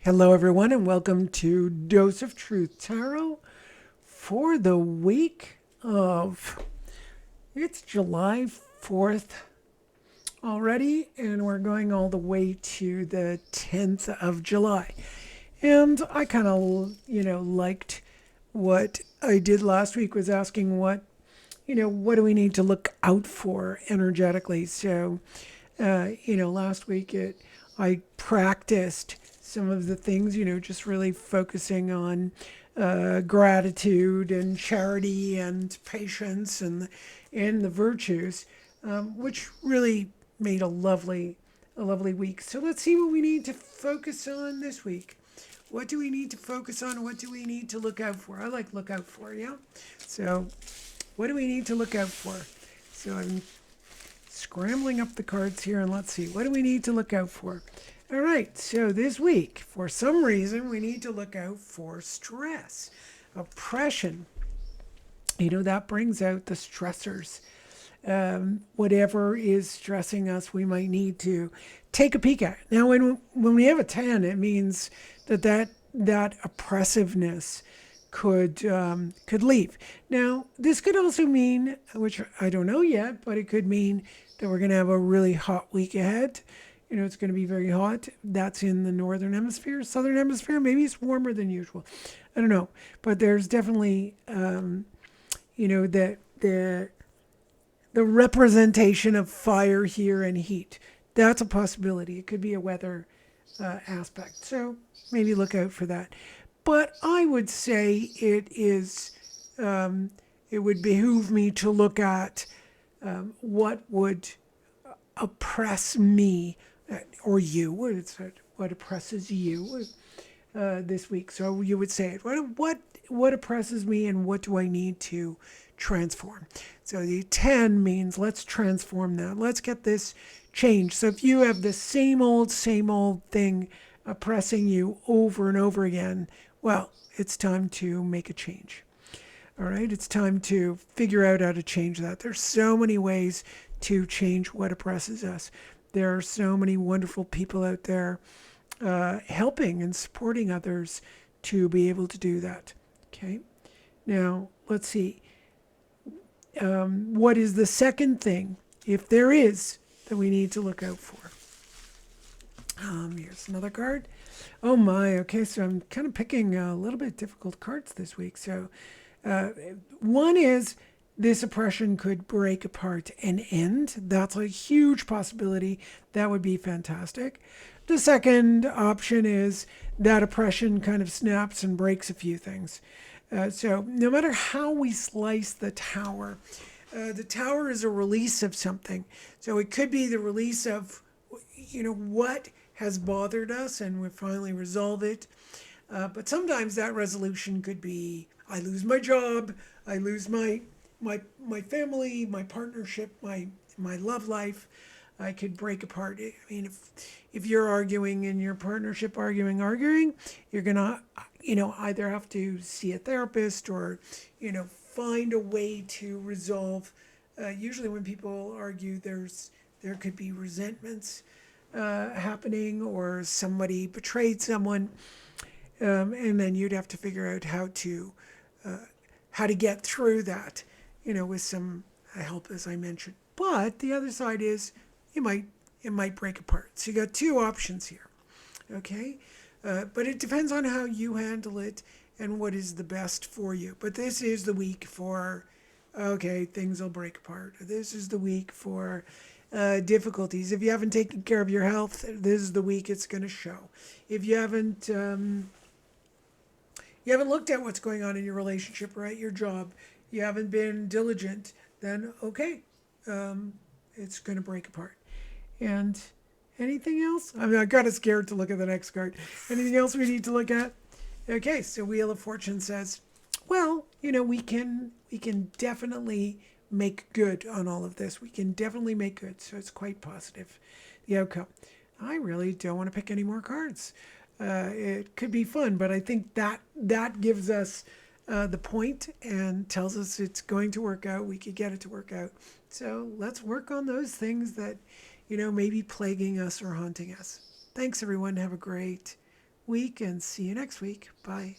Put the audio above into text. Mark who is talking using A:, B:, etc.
A: Hello, everyone, and welcome to Dose of Truth Tarot for the week of it's July 4th already, and we're going all the way to the 10th of July. And I kind of, liked what I did last week was asking what do we need to look out for energetically. So, last week I practiced some of the things, just really focusing on gratitude and charity and patience and the virtues, which really made a lovely week. So let's see what we need to focus on this week. What do we need to focus on? What do we need to look out for? I like look out for, yeah. So what do we need to look out for? So I'm scrambling up the cards here, and let's see, what do we need to look out for? All right, so this week, for some reason, we need to look out for stress, oppression. That brings out the stressors. Whatever is stressing us, we might need to take a peek at. Now, when we have a 10, it means that oppressiveness could leave. Now, this could also mean, which I don't know yet, but it could mean that we're going to have a really hot week ahead. It's going to be very hot. That's in the northern hemisphere. Southern hemisphere, maybe it's warmer than usual. I don't know, but there's definitely, the representation of fire here and heat. That's a possibility. It could be a weather aspect. So maybe look out for that. But I would say it would behoove me to look at what would oppress me or you. What oppresses you this week? So you would say it. What oppresses me, and what do I need to transform? So the 10 means let's transform that. Let's get this changed. So if you have the same old thing oppressing you over and over again, well, it's time to make a change. All right, it's time to figure out how to change that. There's so many ways to change what oppresses us. There are so many wonderful people out there helping and supporting others to be able to do that. Okay, now let's see. What is the second thing, if there is, that we need to look out for? Here's another card. Oh my, okay, so I'm kind of picking a little bit difficult cards this week. So one is this oppression could break apart and end. That's a huge possibility. That would be fantastic. The second option is that oppression kind of snaps and breaks a few things. So no matter how we slice the tower is a release of something. So it could be the release of, what has bothered us, and we finally resolve it. But sometimes that resolution could be, I lose my job, I lose my family, my partnership, my love life. I could break apart. I mean, if you're arguing in your partnership, arguing, you're gonna, either have to see a therapist or, find a way to resolve. Usually, when people argue, there could be resentments happening, or somebody betrayed someone, and then you'd have to figure out how to get through that, with some help, as I mentioned. But the other side is it might break apart. So you got two options here, okay? But it depends on how you handle it and what is the best for you. But this is the week for, okay, things will break apart. This is the week for difficulties. If you haven't taken care of your health, this is the week it's going to show. If you haven't looked at what's going on in your relationship or at your job, you haven't been diligent, then okay, it's going to break apart. And anything else? I got scared to look at the next card. Anything else we need to look at? Okay, so Wheel of Fortune says, well, we can definitely make good on all of this. We can definitely make good. So it's quite positive, the outcome. I really don't want to pick any more cards. It could be fun, but I think that gives us the point and tells us it's going to work out. We could get it to work out. So let's work on those things that, may be plaguing us or haunting us. Thanks, everyone. Have a great week and see you next week. Bye.